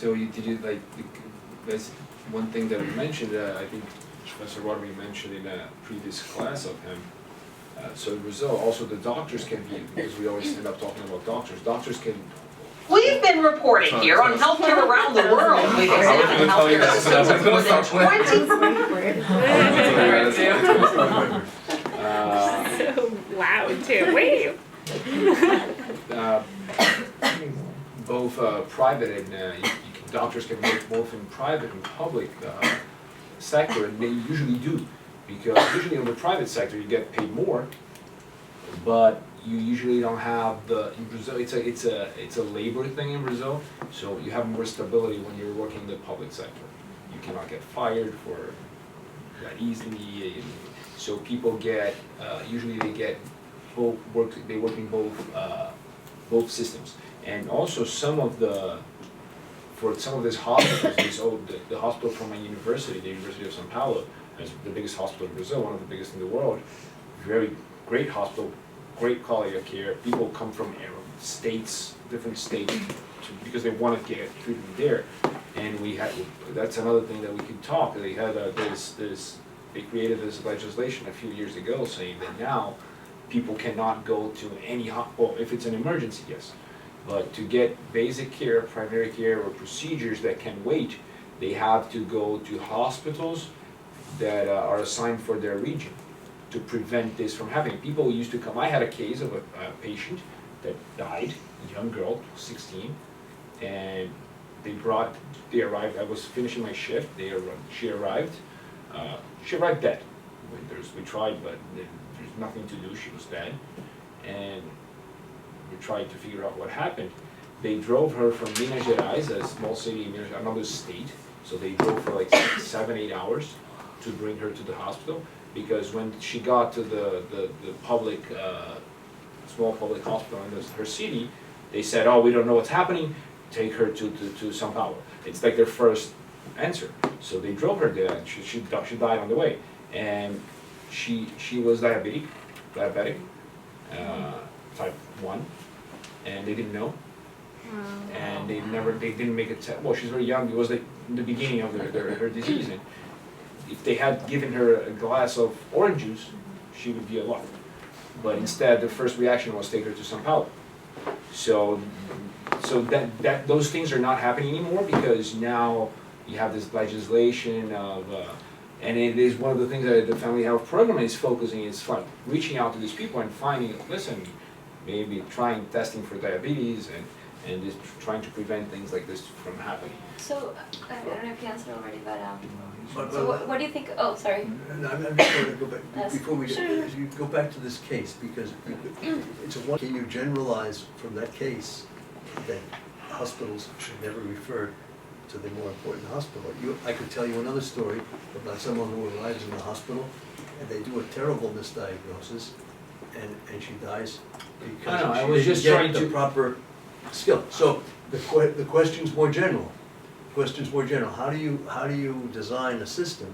So did you like, that's one thing that I mentioned, I think Professor Rodwin mentioned in a previous class of him. So the result, also the doctors can be, because we always end up talking about doctors can. We've been reporting here on healthcare around the world. We've examined healthcare systems for more than 20. So loud too. Wait. Both private and doctors can work both in private and public sector, and they usually do, because usually in the private sector you get paid more, but you usually don't have the, in Brazil it's a labor thing in Brazil, so you have more stability when you're working in the public sector. You cannot get fired for that easily, so people get usually they get they work in both systems. And also for some of these hospitals, the hospital from my university, the University of São Paulo, is the biggest hospital in Brazil, one of the biggest in the world. Very great hospital, great quality of care. People come from different states, because they want to get treatment there. And that's another thing that we could talk. They had they created this legislation a few years ago saying that now people cannot go to any well, if it's an emergency, yes. But to get basic care, primary care, or procedures that can wait, they have to go to hospitals that are assigned for their region to prevent this from happening. People used to come, I had a case of a patient that died, a young girl, 16, and they arrived, I was finishing my shift, she arrived dead. We tried, but there's nothing to do, she was dead. And we tried to figure out what happened. They drove her from Minas Gerais, a small city in another state, so they drove for like 7-8 hours to bring her to the hospital, because when she got to the public, small public hospital in her city, they said, oh, we don't know what's happening, take her to São Paulo. It's like their first answer. So they drove her there, and she died on the way. And she was diabetic, type 1, and they didn't know. And they didn't make it, well, she's very young, it was like the beginning of her disease. And if they had given her a glass of orange juice, she would be alive. But instead, the first reaction was take her to São Paulo. So that those things are not happening anymore, because now you have this legislation of, and it is one of the things that the family health program is focusing, is like reaching out to these people and finding, listen, maybe trying testing for diabetes and just trying to prevent things like this from happening. So, I don't know if you answered already, but so what do you think, oh, sorry. No, I'm just going to go back, Yes. before we Sure. you go back to this case, because it's one, can you generalize from that case that hospitals should never refer to the more important hospital? I could tell you another story about someone who arrives in the hospital and they do a terrible misdiagnosis and she dies because she didn't get the proper skill. So the question's more general. How do you design a system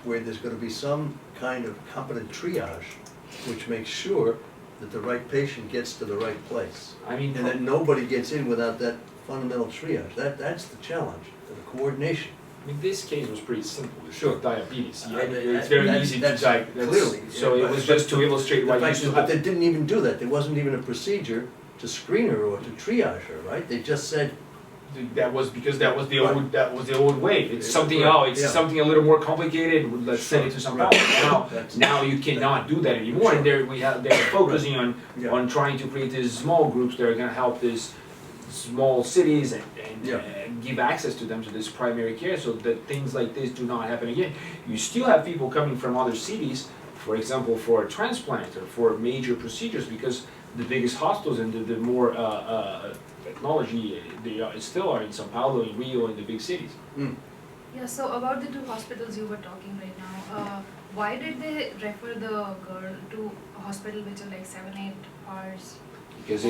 where there's going to be some kind of competent triage which makes sure that the right patient gets to the right place? I mean, And that nobody gets in without that fundamental triage. That's the challenge, the coordination. I mean, this case was pretty simple. It's Sure. diabetes. Yeah, I mean, it's very easy to diagnose. Clearly. So it was just to illustrate why you used to But they didn't even do that. There wasn't even a procedure to screen her or to triage her, right? They just said, that was because that was the old way. It's something Yeah. something a little more complicated. Let's send it to some Right. Now you cannot do that anymore. Sure. And they're focusing Yeah. on trying to create these small groups that are going to help these small cities and give access to them to this primary care, so that things like this do not happen again. You still have people coming from other cities, for example, for a transplant or for major procedures, because the biggest hospitals and the more technology, they still are in São Paulo, in Rio, in the big cities. Yeah, so about the two hospitals you were talking right now, why did they refer the girl to a hospital which are like 7-8 hours? Because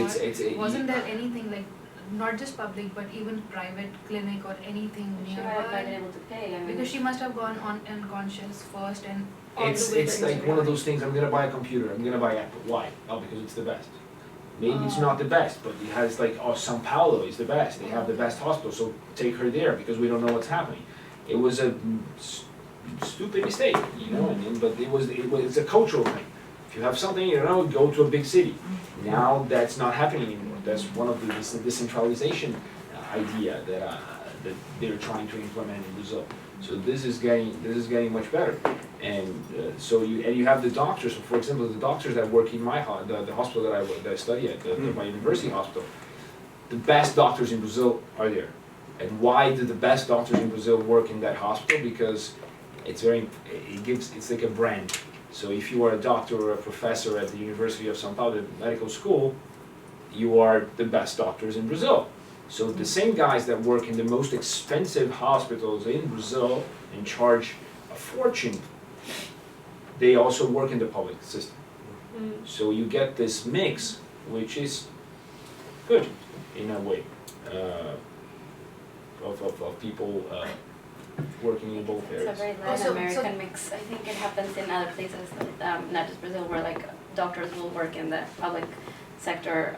Wasn't there anything like, not just public but even private clinic or anything She might have been nearby? able to pay, I mean. Because she must have gone on unconscious first and all the way it's to like one of those things. I'm gonna buy a computer. I'm gonna buy Apple. Why? Oh, because it's the best. Maybe it's not the best, but it has like, oh, São Paulo is the best, they have the best hospital, so take her there because we don't know what's happening. It was a stupid mistake, you know what I mean, but it's a cultural thing. If you have something, you know, go to a big city. Now that's not happening anymore. That's one of the decentralization idea that they're trying to implement in Brazil. So this is getting much better, and so you have the doctors. For example, the doctors that work in my the hospital that I study at, my university hospital. The best doctors in Brazil are there, and why do the best doctors in Brazil work in that hospital? Because it's like a brand. So if you are a doctor or a professor at the University of São Paulo Medical School, you are the best doctors in Brazil. So the same guys that work in the most expensive hospitals in Brazil and charge a fortune, they also work in the public system. So you get this mix, which is good in a way, of people working in both areas. It's a very Latin American mix. I think it happens in other places, not just Brazil, where like doctors will work in the public sector,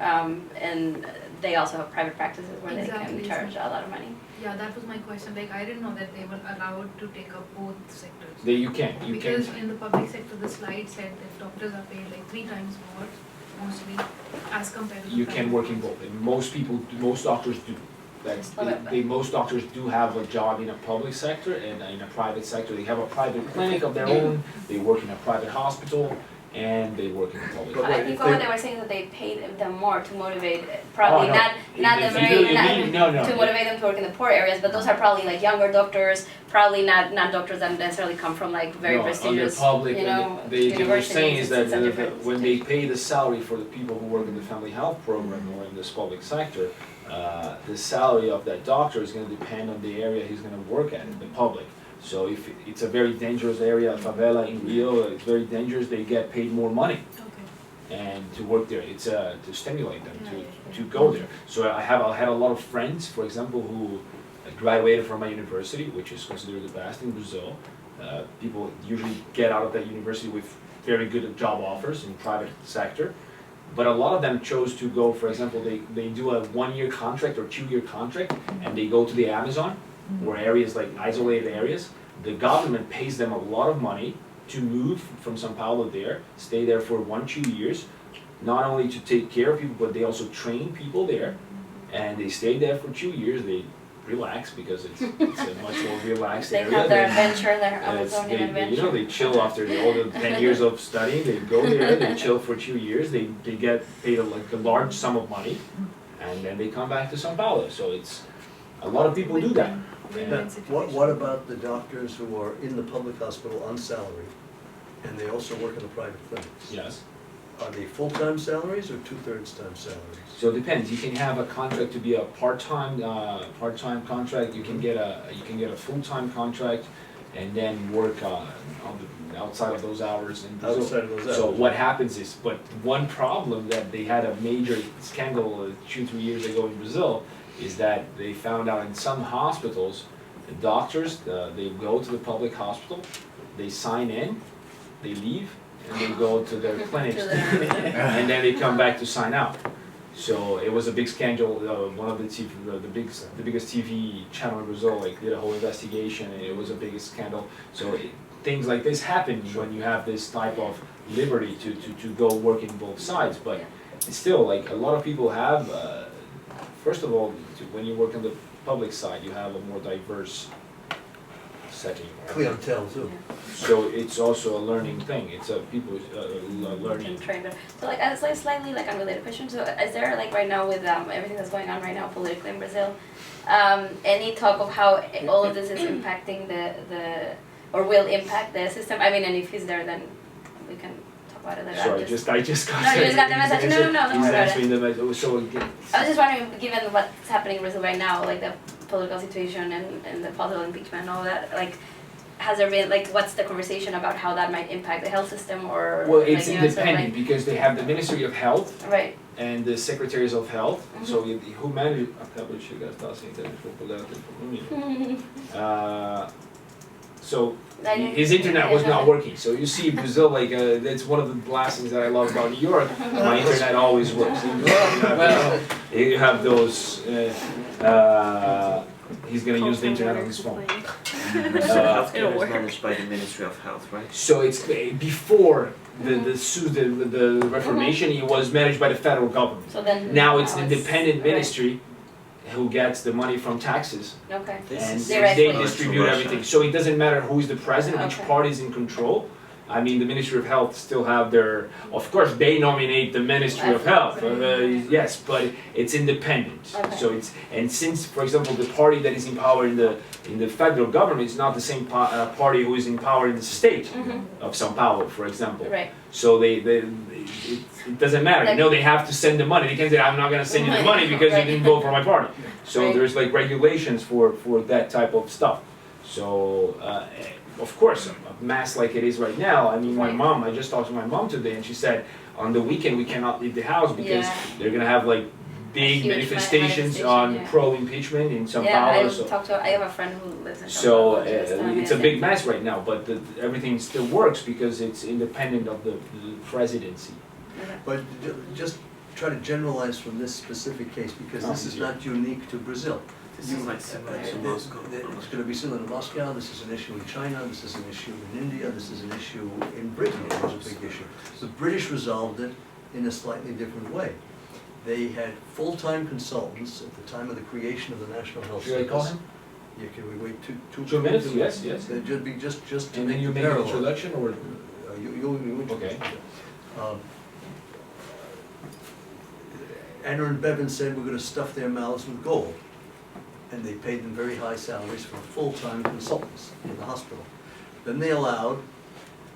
and they also have private practices where they can charge a lot of money. Yeah, that was my question. Like, I didn't know that they were allowed to take up both sectors. You can. Because in the public sector, the slide said that doctors are paid like 3 times more, mostly, as compared to. You can work in both, and most doctors do. Most doctors do have a job in a public sector and in a private sector. They have a private clinic of their own. They work in a private hospital. And they work in the public. I think what they were saying is that they paid them more to motivate, probably no. to motivate them to work in the poor areas, but those are probably like younger doctors, probably not doctors that necessarily come from like very prestigious, public, universities. They were saying is that when they pay the salary for the people who work in the family health program or in this public sector, the salary of that doctor is going to depend on the area he's going to work at in the public. So if it's a very dangerous area, favela in Rio, it's very dangerous, they get paid more money. And to work there, it's to stimulate them to go there. So I had a lot of friends, for example, who graduated from my university, which is considered the best in Brazil. People usually get out of that university with very good job offers in private sector. But a lot of them chose to go, for example, they do a 1-year contract or 2-year contract, and they go to the Amazon, or areas like isolated areas. The government pays them a lot of money to move from São Paulo there, stay there for 1-2 years, not only to take care of people, but they also train people there, and they stay there for 2 years. They relax because it's a much more relaxed area. They have their adventure, their Amazonian adventure. You know, they chill after all the 10 years of studying. They go there, they chill for 2 years. They get paid a large sum of money, and then they come back to São Paulo. So it's a lot of people do that. What about the doctors who are in the public hospital on salary, and they also work in the private clinics? Yes. Are they full-time salaries or 2/3 time salaries? So it depends. You can have a contract to be a part-time contract. You can get a full-time contract, and then work outside of those hours in Brazil. Outside of those hours. So what happens is, but one problem that they had a major scandal 2-3 years ago in Brazil is that they found out in some hospitals, the doctors, they go to the public hospital, they sign in, they leave, and they go to their clinics, and then they come back to sign out. So it was a big scandal. One of the biggest TV channel in Brazil did a whole investigation, and it was a biggest scandal. So things like this happen when you have this type of liberty to go work in both sides. But still, like a lot of people have. First of all, when you work on the public side, you have a more diverse setting. Clientele too. So it's also a learning thing. It's a people learning. So like a slightly like unrelated question. So is there like right now with everything that's going on right now politically in Brazil, any talk of how all of this is impacting or will impact the system? I mean, and if he's there, then we can. Sorry, I just got. No, you just got the message. No, don't worry about it. So again, I was just wondering, given what's happening in Brazil right now, like the political situation and the possible impeachment and all that, like, has there been, like, what's the conversation about how that might impact the health system or? Well, it's like, independent because they have the Ministry of Health. Right. And the Secretaries of Health. So who manage? so I didn't- his internet was not working. So you see Brazil, like, that's one of the last things that I love about New York. My internet always works. You have those, he's gonna use the internet on his phone. So It'll healthcare is work. managed by the Ministry of Health, right? So it's before the Reformation, it was managed by the federal government. So then. Now it's an independent right. ministry who gets the money from taxes, Okay. This and is Directly. they distribute everything. So it doesn't matter who is the president, which Okay. party is in control. I mean, the Ministry of Health still have their, of course, they nominate the Ministry of Health, yes, but it's independent. Okay. So it's, and since, for example, the party that is in power in the federal government is not the same party who is in power in the state of São Paulo, for example. Right. So it doesn't matter. Like- No, they have to send the money. They can't say, I'm not gonna send you the money because you Right. didn't vote for my party. So Right. there's like regulations for that type of stuff. So, of course, a mass like it is right now, I mean, my Right. mom, I just talked to my mom today and she said, on the weekend, we cannot leave the house because Yeah. they're gonna have like big Huge manifestations manifestation, on yeah. pro-impeachment in São Yeah, Paulo. I So, talked to, I have a friend who lives in São so Paulo. She was telling me it's a the big same mess right now, but everything still works because it's independent of the presidency. thing. But just try to generalize from this specific case, because this is not unique to Brazil. This is like similar to Moscow. It's going to be similar to Moscow, this is an issue in China, this is an issue in India, this is an issue in Britain, it was a big issue. The British resolved it in a slightly different way. They had full-time consultants at the time of the creation of the National Health Should I Service. call him? Yeah, can we wait two 2 minutes? Yes, yes. They'd be just to And then make you the make an parallel. introduction or? You Okay. Anna and Bevan said we're gonna stuff their mouths with gold. And they paid them very high salaries for full-time consultants in the hospital. Then they allowed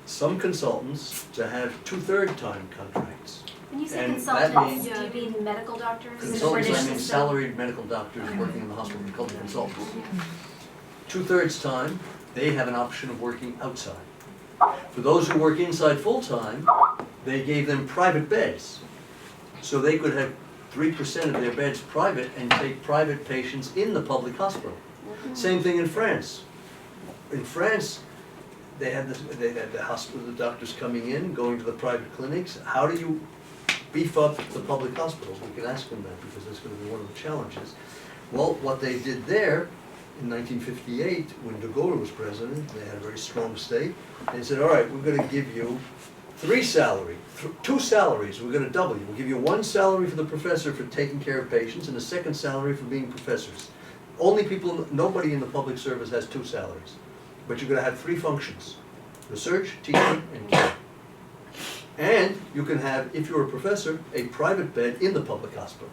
some consultants to have two-third time contracts. When you say And consultants, that means- do you mean medical doctors? in the Consultants, British I mean system? salaried medical doctors working in the hospital, we call them consultants. Two-thirds time, they have an option of working outside. For those who work inside full-time, they gave them private beds. So they could have 3% of their beds private and take private patients in the public hospital. Same thing in France. In France, they had the hospital, the doctors coming in, going to the private clinics. How do you beef up the public hospitals? We can ask them that because that's going to be one of the challenges. Well, what they did there in 1958, when de Gaulle was president, they had a very strong state. They said, all right, we're going to give you two salaries, we're going to double you. We'll give you one salary for the professor for taking care of patients and a second salary for being professors. Nobody in the public service has two salaries. But you're going to have three functions: research, teaching, and care. And you can have, if you're a professor, a private bed in the public hospital.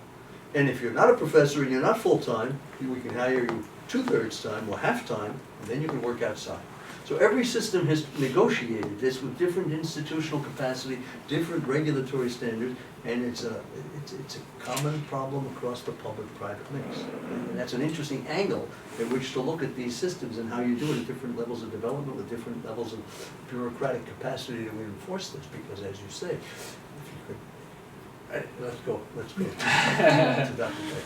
And if you're not a professor and you're not full-time, we can hire you two-thirds time or half-time, and then you can work outside. So every system has negotiated this with different institutional capacity, different regulatory standards, and it's a common problem across the public-private mix. And that's an interesting angle at which to look at these systems and how you do it at different levels of development with different levels of bureaucratic capacity to enforce this, because as you say, if you could, let's go to Dr. Becker.